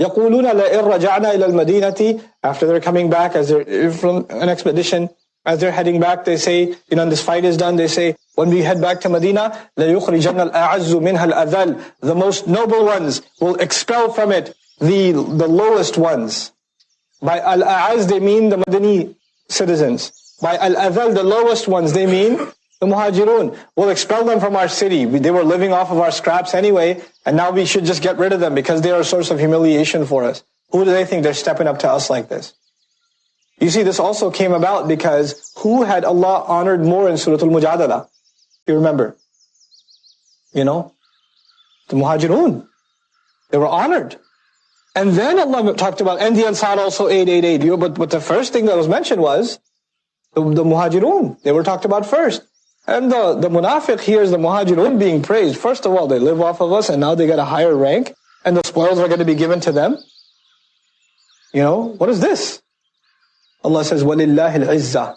يَقُولُونَ لَإِن رَجَعْنَا إِلَى الْمَدِينَةِ After they're coming back, as they're from an expedition, as they're heading back, they say, this fight is done, they say, when we head back to Medina, لَيُخْرِجَنَّ الْأَعَزُّ مِنْهَا الْأَذَلُ The most noble ones will expel from it the lowest ones. By al-a'az, they mean the Madani citizens. By al-adhal, the lowest ones, they mean the muhajirun. We'll expel them from our city. They were living off of our scraps anyway, and now we should just get rid of them because they are a source of humiliation for us. Who do they think they're stepping up to us like this? You see, this also came about because who had Allah honored more in Surah Al-Mujadala? You remember? The muhajirun. They were honored. And then Allah talked about, and the Ansar also 888. But the first thing that was mentioned was the muhajirun. They were talked about first. And the munafiq hears the muhajirun being praised. First of all, they live off of us and now they get a higher rank and the spoils are going to be given to them. What is this? Allah says, وَلِلَّهِ الْعِزَّةِ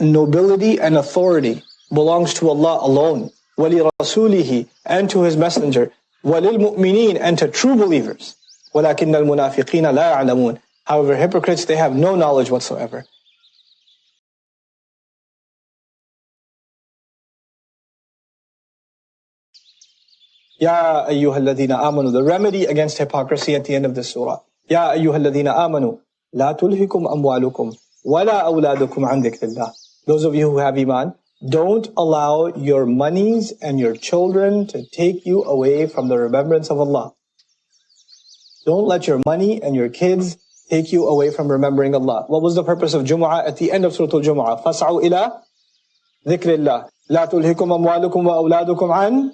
Nobility and authority belongs to Allah alone. وَلِرَسُولِهِ And to His Messenger. وَلِلْمُؤْمِنِينَ And to true believers. وَلَكِنَّ الْمُنَافِقِينَ لَا يَعْلَمُونَ However, hypocrites, they have no knowledge whatsoever. Ya ayyuha alladhina amanu. The remedy against hypocrisy at the end of this surah. Ya ayyuha alladhina amanu. La tulhikum amwalukum. Wala awladukum an dhikrillah. Those of you who have iman, don't allow your monies and your children to take you away from the remembrance of Allah. Don't let your money and your kids take you away from remembering Allah. What was the purpose of Jumu'ah at the end of Surah Al-Jumu'ah? فَاسْعَوْا إِلَىٰ ذِكْرِ اللَّهِ لَا تُلْهِكُمْ أَمْوَالُكُمْ وَأَوْلَادُكُمْ عَنْ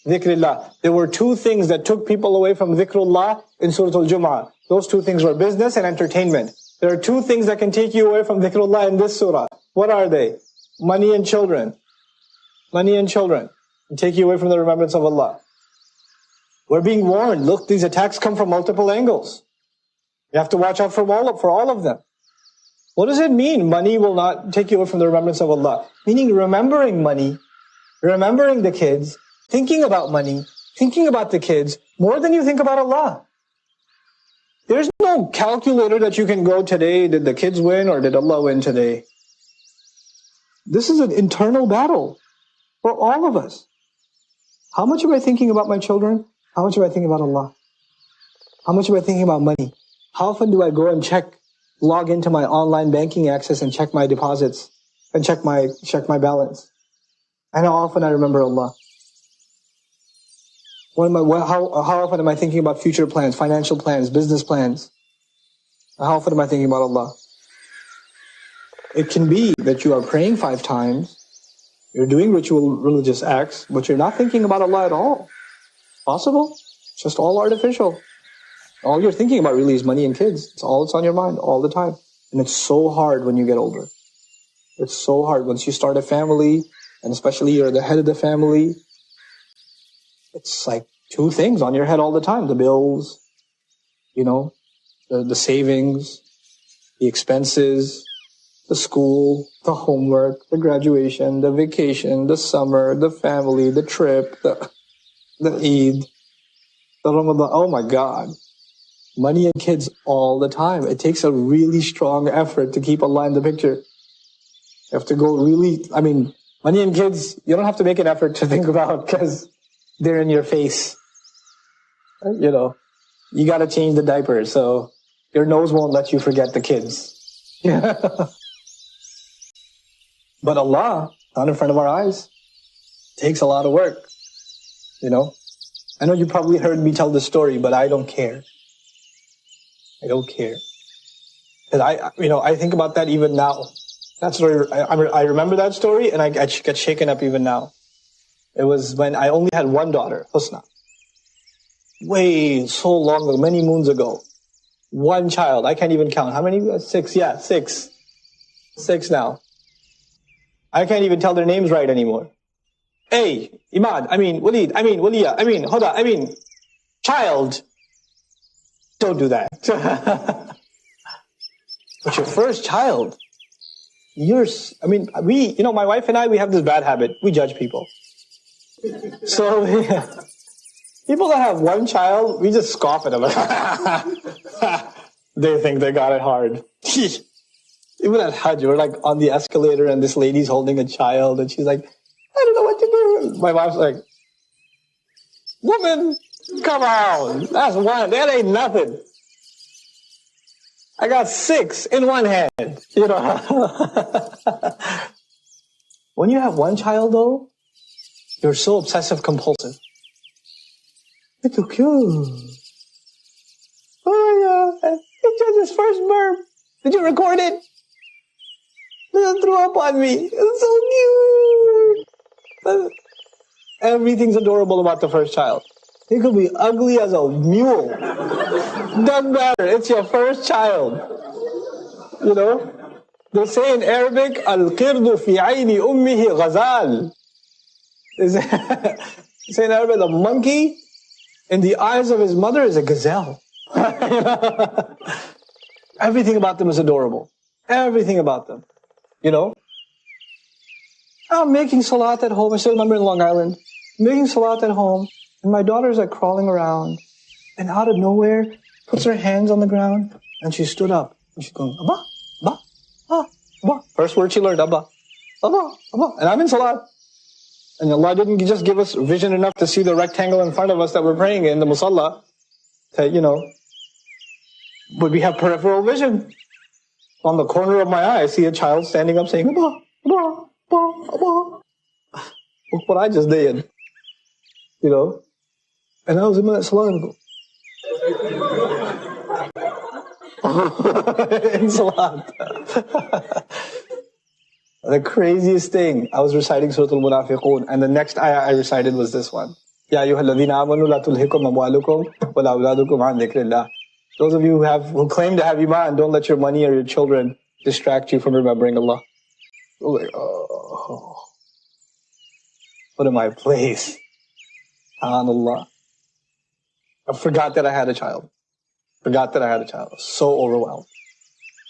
ذِكْرِ اللَّهِ There were two things that took people away from dhikrullah in Surah Al-Jumu'ah. Those two things were business and entertainment. There are two things that can take you away from dhikrullah in this surah. What are they? Money and children. Money and children. And take you away from the remembrance of Allah. We're being warned. Look, these attacks come from multiple angles. You have to watch out for all of them. What does it mean? Money will not take you away from the remembrance of Allah. Meaning remembering money, remembering the kids, thinking about money, thinking about the kids, more than you think about Allah. There's no calculator that you can go today, did the kids win or did Allah win today? This is an internal battle for all of us. How much am I thinking about my children? How much am I thinking about Allah? How much am I thinking about money? How often do I go and log into my online banking access and check my deposits and check my balance? And how often I remember Allah? How often am I thinking about future plans, financial plans, business plans? How often am I thinking about Allah? It can be that you are praying 5 times, you're doing ritual religious acts, but you're not thinking about Allah at all. Possible? It's just all artificial. All you're thinking about really is money and kids. It's all that's on your mind all the time. And it's so hard when you get older. It's so hard once you start a family, and especially you're the head of the family. It's like 2 things on your head all the time. The bills, the savings, the expenses, the school, the homework, the graduation, the vacation, the summer, the family, the trip, the Eid, the Ramadan. Oh my God. Money and kids all the time. It takes a really strong effort to keep Allah in the picture. You have to go money and kids, you don't have to make an effort to think about because they're in your face. You got to change the diaper, so your nose won't let you forget the kids. But Allah, not in front of our eyes. Takes a lot of work. I know you probably heard me tell this story, but I don't care. I don't care. Because I think about that even now. That story, I remember that story and I get shaken up even now. It was when I only had one daughter, Husna. So long ago, many moons ago. One child, I can't even count. How many? 6, yeah, 6. 6 now. I can't even tell their names right anymore. Hey, Imad, Walid, Waliya, Huda, child. Don't do that. But your first child, my wife and I, we have this bad habit. We judge people. So, People that have one child, we just scoff at them. They think they got it hard. Even at Hajj, we're like on the escalator and this lady's holding a child and she's like, I don't know what to do. My wife's like, woman, come on. That's one. That ain't nothing. I got 6 in one hand. You know. When you have one child though, you're so obsessive compulsive. It's so cute. Oh yeah, it's just his first burp. Did you record it? It threw up on me. It's so cute. Everything's adorable about the first child. It could be ugly as a mule. Doesn't matter. It's your first child. You know? They say in Arabic, Al-qirdu fi ayni ummihi ghazal. They say in Arabic, the monkey in the eyes of his mother is a gazelle. Everything about them is adorable. Everything about them. You know? I'm making salat at home. I still remember in Long Island. Making salat at home. And my daughter's like crawling around. And out of nowhere, puts her hands on the ground. And she stood up. And she's going, Abba, Abba, Abba, Abba. First word she learned, Abba, Abba, Abba. And I'm in salat. And Allah didn't just give us vision enough to see the rectangle in front of us that we're praying in, the musalla. You know. But we have peripheral vision. On the corner of my eye, I see a child standing up saying, Abba, Abba, Abba, Abba. Look what I just did. You know? And I was in my salat and in salat. The craziest thing, I was reciting Surah Al-Munafiqoon, and the next ayah I recited was this one. Ya ayyuhalladhina amanu la tulhikum amwalukum wa la awladukum an dhikrillah. Those of you who claim to have iman, don't let your money or your children distract you from remembering Allah. Like, oh, what am I place? SubhanAllah. I forgot that I had a child. Forgot that I had a child. I was so overwhelmed.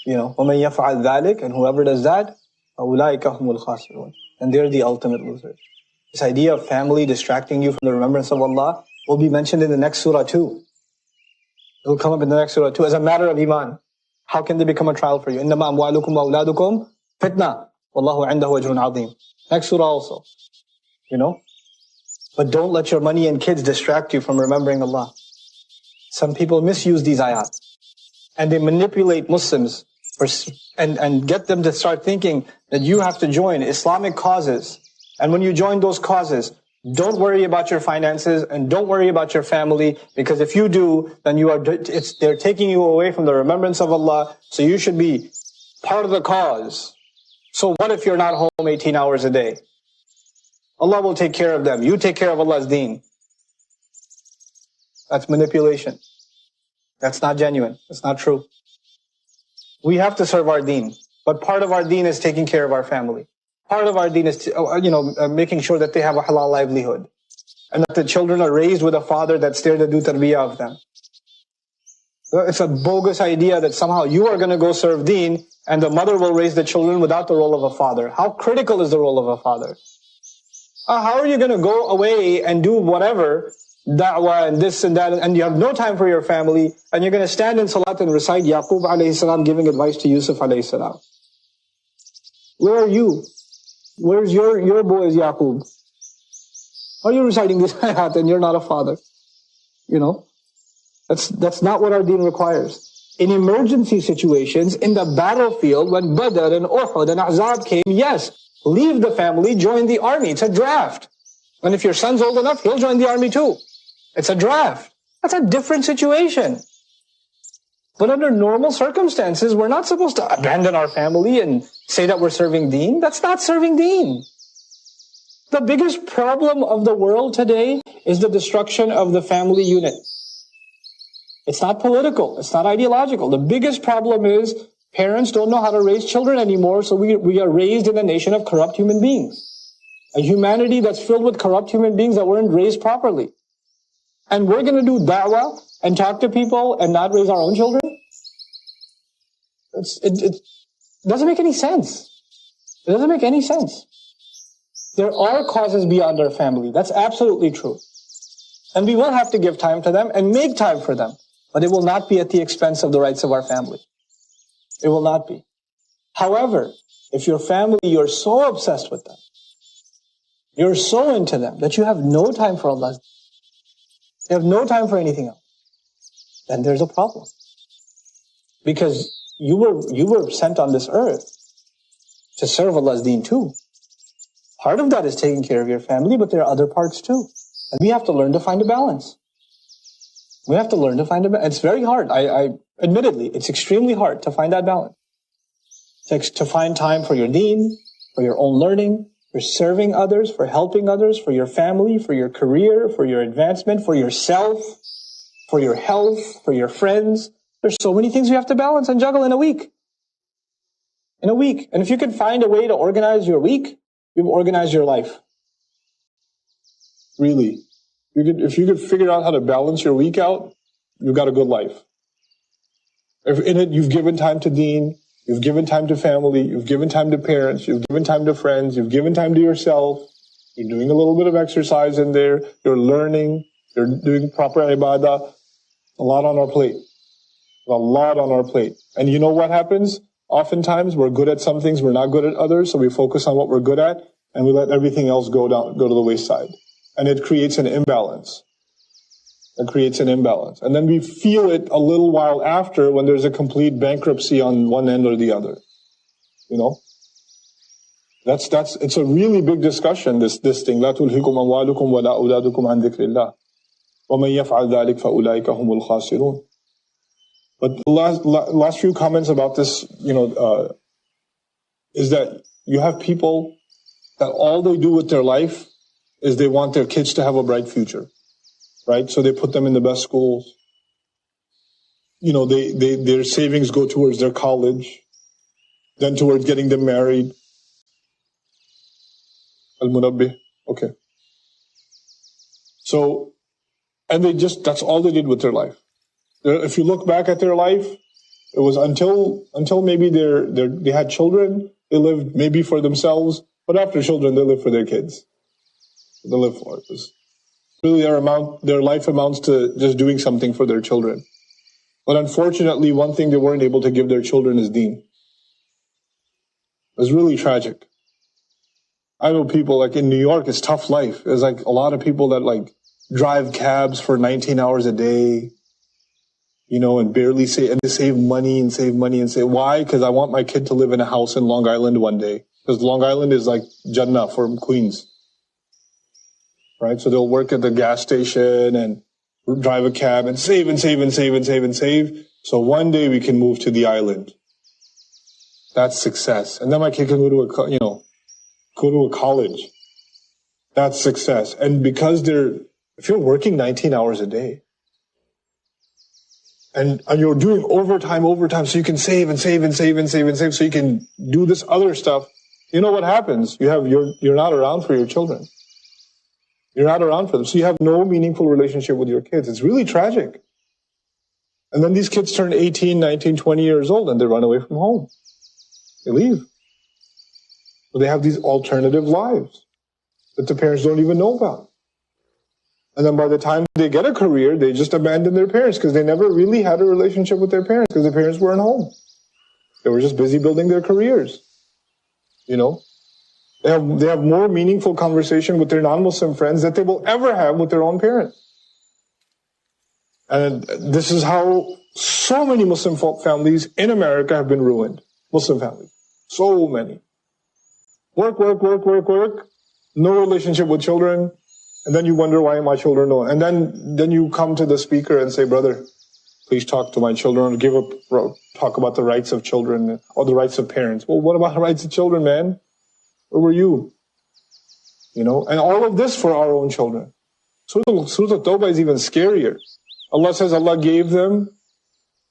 You know, وَمَنْ يَفْعَلْ ذَلِكَ, and whoever does that, أُولَٰئِكَ هُمُ الْخَاسِرُونَ, and they're the ultimate losers. This idea of family distracting you from the remembrance of Allah will be mentioned in the next surah too. It will come up in the next surah too as a matter of iman. How can they become a trial for you? إِنَّمَا أَمْوَالُكُمْ وَأَوْلَادُكُمْ فِتْنَةٌ وَاللَّهُ عِنْدَهُ أَجْرٌ عَظِيمٌ. Next surah also. You know? But don't let your money and kids distract you from remembering Allah. Some people misuse these ayat. And they manipulate Muslims and get them to start thinking that you have to join Islamic causes. And when you join those causes, don't worry about your finances and don't worry about your family, because if you do, then they're taking you away from the remembrance of Allah. So you should be part of the cause. So what if you're not home 18 hours a day? Allah will take care of them. You take care of Allah's deen. That's manipulation. That's not genuine. That's not true. We have to serve our deen. But part of our deen is taking care of our family. Part of our deen is, making sure that they have a halal livelihood. And that the children are raised with a father that's there to do tarbiyah of them. It's a bogus idea that somehow you are going to go serve deen and the mother will raise the children without the role of a father. How critical is the role of a father? How are you going to go away and do whatever, da'wah and this and that, and you have no time for your family, and you're going to stand in salat and recite Yaqub alayhi salam giving advice to Yusuf alayhi salam? Where are you? Where's your boys, Yaqub? How are you reciting this ayat and you're not a father? You know? That's not what our deen requires. In emergency situations, in the battlefield, when Badr and Uhud and Ahzab came, yes, leave the family, join the army. It's a draft. And if your son's old enough, he'll join the army too. It's a draft. That's a different situation. But under normal circumstances, we're not supposed to abandon our family and say that we're serving deen. That's not serving deen. The biggest problem of the world today is the destruction of the family unit. It's not political. It's not ideological. The biggest problem is parents don't know how to raise children anymore, so we are raised in a nation of corrupt human beings. A humanity that's filled with corrupt human beings that weren't raised properly. And we're going to do da'wah and talk to people and not raise our own children? It doesn't make any sense. It doesn't make any sense. There are causes beyond our family. That's absolutely true. And we will have to give time to them and make time for them. But it will not be at the expense of the rights of our family. It will not be. However, if your family, you're so obsessed with them, you're so into them that you have no time for Allah, you have no time for anything else, then there's a problem. Because you were sent on this earth to serve Allah's Deen too. Part of that is taking care of your family, but there are other parts too. And we have to learn to find a balance. We have to learn to find a balance. It's very hard. Admittedly, it's extremely hard to find that balance. To find time for your Deen, for your own learning, for serving others, for helping others, for your family, for your career, for your advancement, for yourself, for your health, for your friends. There's so many things you have to balance and juggle in a week. In a week. And if you can find a way to organize your week, you've organized your life. Really. If you could figure out how to balance your week out, you've got a good life. If in it you've given time to Deen, you've given time to family, you've given time to parents, you've given time to friends, you've given time to yourself, you're doing a little bit of exercise in there, you're learning, you're doing proper ibadah, a lot on our plate. A lot on our plate. And you know what happens? Oftentimes we're good at some things, we're not good at others, so we focus on what we're good at, and we let everything else go to the wayside. And it creates an imbalance. It creates an imbalance. And then we feel it a little while after when there's a complete bankruptcy on one end or the other. You know? It's a really big discussion, this thing. لا تلهكم أموالكم ولا أولادكم عن ذكر الله ومن يفعل ذلك فأولئك هم الخاسرون. But the last few comments about this, is that you have people that all they do with their life is they want their kids to have a bright future, right? So they put them in the best schools. Their savings go towards their college, then towards getting them married. Al-Munabbih, okay. So, and that's all they did with their life. If you look back at their life, it was until maybe they had children, they lived maybe for themselves, but after children, they lived for their kids. They live for it. Really, their life amounts to just doing something for their children. But unfortunately, one thing they weren't able to give their children is Deen. It was really tragic. I know people, like in New York, it's tough life. There's like a lot of people that drive cabs for 19 hours a day, and barely and they save money and save money and say, why? Because I want my kid to live in a house in Long Island one day. Because Long Island is like Jannah for Queens. Right? So they'll work at the gas station and drive a cab and save and save and save and save and save. So one day we can move to the island. That's success. And then my kid can go to a college. That's success. And because if you're working 19 hours a day, and you're doing overtime, so you can save and save and save and save and save, so you can do this other stuff. You know what happens? You're not around for your children. You're not around for them. So you have no meaningful relationship with your kids. It's really tragic. And then these kids turn 18, 19, 20 years old and they run away from home. They leave. So they have these alternative lives that the parents don't even know about. And then by the time they get a career, they just abandon their parents because they never really had a relationship with their parents because their parents weren't home. They were just busy building their careers. They have more meaningful conversation with their non-Muslim friends that they will ever have with their own parents. And this is how so many Muslim families in America have been ruined. Muslim families. So many. Work. No relationship with children. And then you wonder why my children don't. And then you come to the speaker and say, brother, please talk to my children, talk about the rights of children or the rights of parents. Well, what about the rights of children, man? Where were you? And all of this for our own children. Surah At-Tawbah is even scarier. Allah says Allah gave them,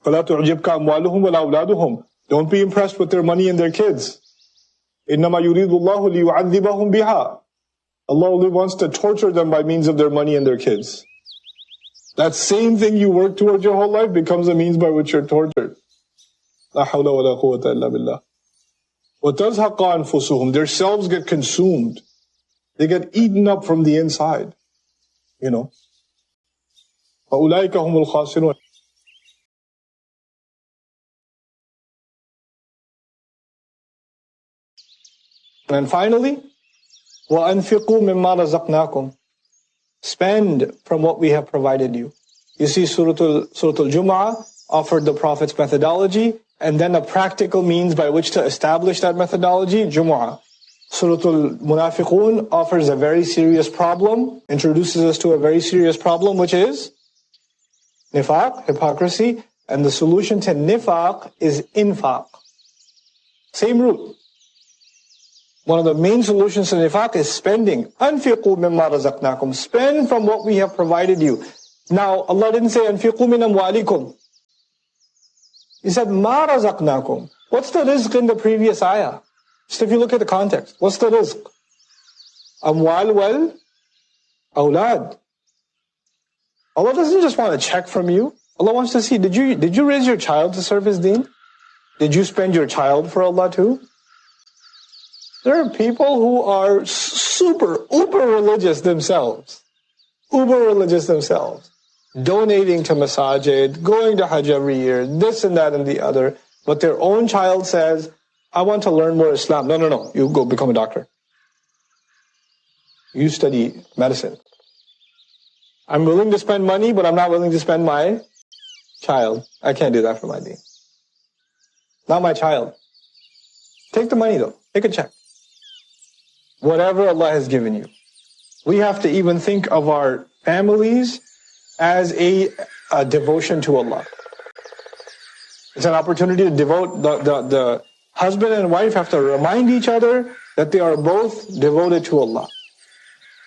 فَلَا تُعْجِبْكَ أَمْوَالُهُمْ وَلَا أَوْلَادُهُمْ. Don't be impressed with their money and their kids. إِنَّمَا يُرِيدُ اللَّهُ لِيُعَذِّبَهُمْ بِهَا. Allah only wants to torture them by means of their money and their kids. That same thing you work towards your whole life becomes a means by which you're tortured. لَا حَوْلَ وَلَا قُوَّةَ إِلَّا بِاللَّهِ. وَتَزْهَقَ أَنفُسُهُمْ. Their selves get consumed. They get eaten up from the inside. فَأُولَٰئِكَ هُمُ الْخَاسِرُونَ. And finally, وَأَنْفِقُوا مِمَّا رَزَقْنَاكُمْ. Spend from what we have provided you. You see, Surah Al-Jumu'ah offered the Prophet's methodology and then a practical means by which to establish that methodology, Jumu'ah. Surah Al-Munafiqoon offers a very serious problem, introduces us to a very serious problem, which is nifaq, hypocrisy, and the solution to nifaq is infaq. Same root. One of the main solutions to nifaq is spending. أَنْفِقُوا مِمَّا رَزَقْنَاكُمْ. Spend from what we have provided you. Now, Allah didn't say أَنْفِقُوا مِنْ أَمْوَالِكُمْ. He said مَا رَزَقْنَاكُمْ. What's the rizq in the previous ayah? Just if you look at the context, what's the rizq? Amwal wal awlad. Allah doesn't just want to check from you. Allah wants to see, did you raise your child to serve His deen? Did you spend your child for Allah too? There are people who are uber religious themselves. Uber religious themselves. Donating to masajid, going to Hajj every year, this and that and the other. But their own child says, I want to learn more Islam. No. You go become a doctor. You study medicine. I'm willing to spend money, but I'm not willing to spend my child. I can't do that for my deen. Not my child. Take the money though. Take a check. Whatever Allah has given you. We have to even think of our families as a devotion to Allah. It's an opportunity to devote the husband and wife have to remind each other that they are both devoted to Allah.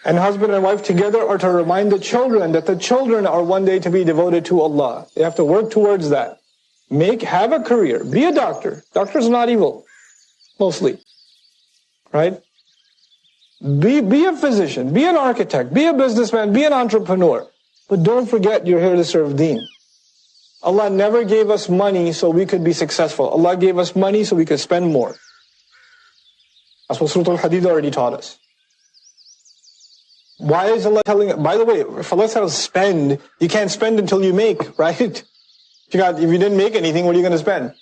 And husband and wife together are to remind the children that the children are one day to be devoted to Allah. They have to work towards that. Have a career. Be a doctor. Doctors are not evil. Mostly. Right? Be a physician. Be an architect. Be a businessman. Be an entrepreneur. But don't forget you're here to serve deen. Allah never gave us money so we could be successful. Allah gave us money so we could spend more. That's what Surah Al-Hadid already taught us. Why is Allah telling, by the way, if Allah says spend, you can't spend until you make, right? If you didn't make anything, what are you going to spend?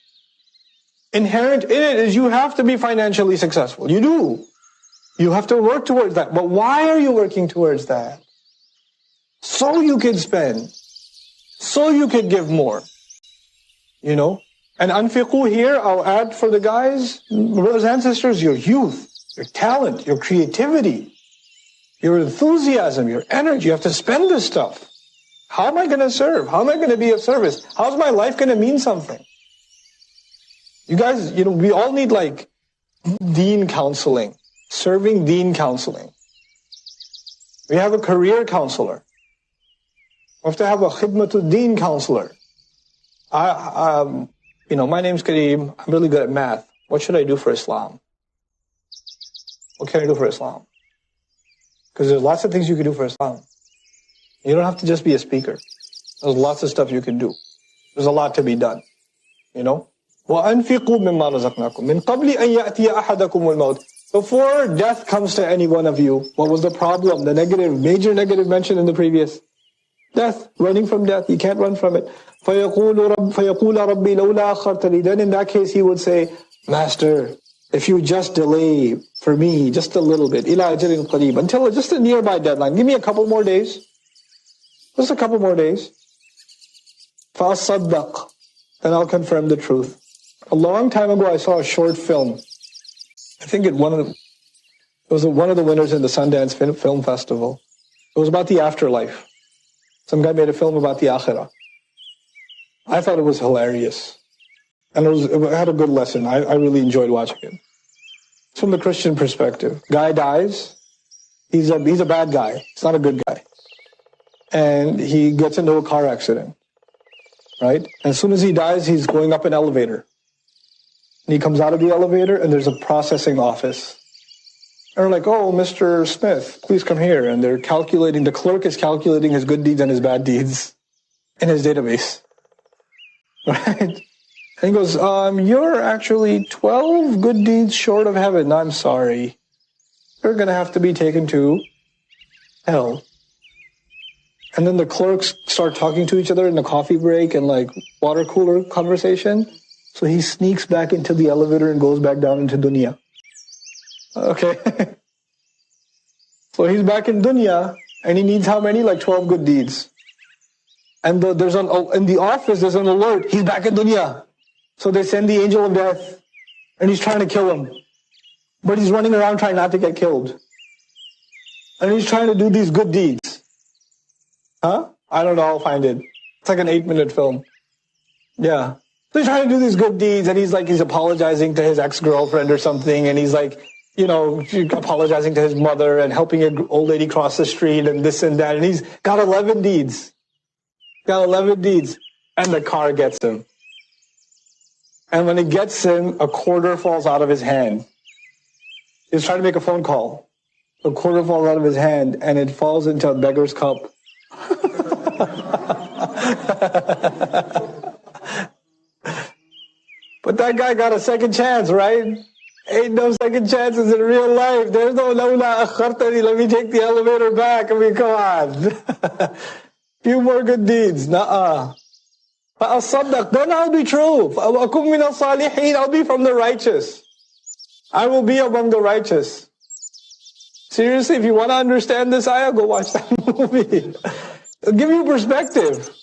Inherent in it is you have to be financially successful. You do. You have to work towards that. But why are you working towards that? So you can spend. So you could give more. You know? And anfiqu here, I'll add for the guys, brothers and sisters, your youth, your talent, your creativity, your enthusiasm, your energy. You have to spend this stuff. How am I going to serve? How am I going to be of service? How's my life going to mean something? You guys, we all need like deen counseling, serving deen counseling. We have a career counselor. We have to have a khidmatul deen counselor. My name's Kareem. I'm really good at math. What should I do for Islam? What can I do for Islam? Because there's lots of things you can do for Islam. You don't have to just be a speaker. There's lots of stuff you can do. There's a lot to be done. وَأَنْفِقُوا مِمَّا رَزَقْنَاكُمْ مِنْ قَبْلِ أَنْ يَأْتِيَ أَحَدَكُمُ الْمَوْتِ. Before death comes to any one of you, what was the problem? The major negative mentioned in the previous? Death, running from death. You can't run from it. فَيَقُولَ رَبِّي لَوْلَا أَخَّرْتَنِي. Then in that case he would say, Master, if you just delay for me just a little bit, إِلَىٰ أَجَلٍ قَرِيبٍ, until just a nearby deadline. Give me a couple more days. Just a couple more days. فَأَصَّدَّقْ. Then I'll confirm the truth. A long time ago I saw a short film. I think it was one of the winners in the Sundance Film Festival. It was about the afterlife. Some guy made a film about the akhirah. I thought it was hilarious. And it had a good lesson. I really enjoyed watching it. It's from the Christian perspective. Guy dies. He's a bad guy. He's not a good guy. And he gets into a car accident. Right? And as soon as he dies, he's going up an elevator. And he comes out of the elevator and there's a processing office. And they're like, oh, Mr. Smith, please come here. And the clerk is calculating his good deeds and his bad deeds in his database. Right? And he goes, you're actually 12 good deeds short of heaven. I'm sorry. You're going to have to be taken to hell. And then the clerks start talking to each other in the coffee break and like water cooler conversation. So he sneaks back into the elevator and goes back down into dunya. Okay. So he's back in dunya and he needs how many? Like 12 good deeds. And in the office there's an alert. He's back in dunya. So they send the angel of death and he's trying to kill him. But he's running around trying not to get killed. And he's trying to do these good deeds. Huh? I don't know, I'll find it. It's like an 8-minute film. Yeah. So he's trying to do these good deeds and he's apologizing to his ex-girlfriend or something, and he's like, apologizing to his mother and helping an old lady cross the street and this and that, and he's got 11 deeds. Got 11 deeds. And the car gets him. And when it gets him, a quarter falls out of his hand. He's trying to make a phone call. A quarter falls out of his hand and it falls into a beggar's cup. But that guy got a second chance, right? Ain't no second chances in real life. There's no lawla akhartani, let me take the elevator back. I mean, come on. Few more good deeds. Nuh-uh. فَأَصَّدَّقْ, then I'll be true. فَأَكُمْ مِنَ الصَّالِحِينَ, I'll be from the righteous. I will be among the righteous. Seriously, if you want to understand this ayah, go watch that movie. It'll give you perspective.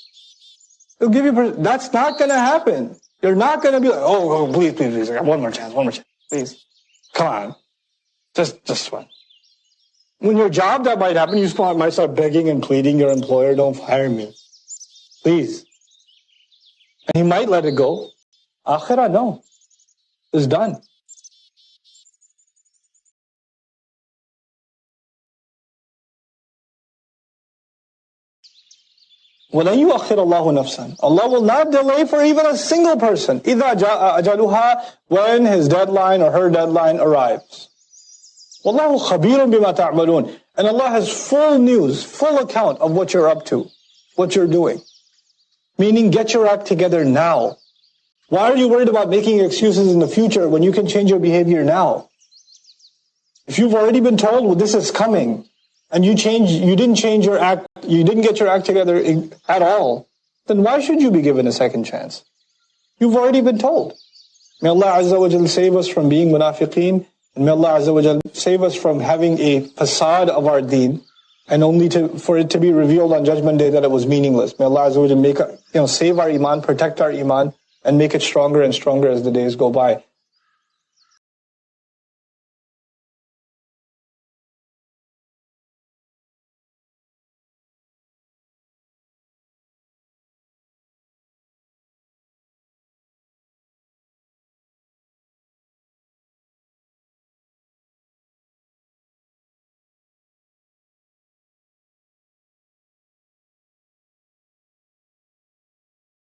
It'll give you that's not going to happen. You're not going to be like, oh, please, I got one more chance, please. Come on. Just one. When your job, that might happen, you might start begging and pleading your employer, don't fire me. Please. And he might let it go. Akhirah, no. It's done. وَلَنْ يُؤَخِّرَ اللَّهُ نَفْسًا. Allah will not delay for even a single person. إِذَا جَاءَ أَجَلُهَا, when his deadline or her deadline arrives. وَاللَّهُ خَبِيرٌ بِمَا تَعْمَلُونَ. And Allah has full news, full account of what you're up to, what you're doing. Meaning, get your act together now. Why are you worried about making excuses in the future when you can change your behavior now? If you've already been told, well, this is coming, and you didn't change your act, you didn't get your act together at all, then why should you be given a second chance? You've already been told. May Allah Azza wa Jal save us from being munafiqeen, and may Allah Azza wa Jal save us from having a facade of our deen, and only for it to be revealed on Judgment Day that it was meaningless. May Allah Azza wa Jal save our iman, protect our iman, and make it stronger and stronger as the days go by.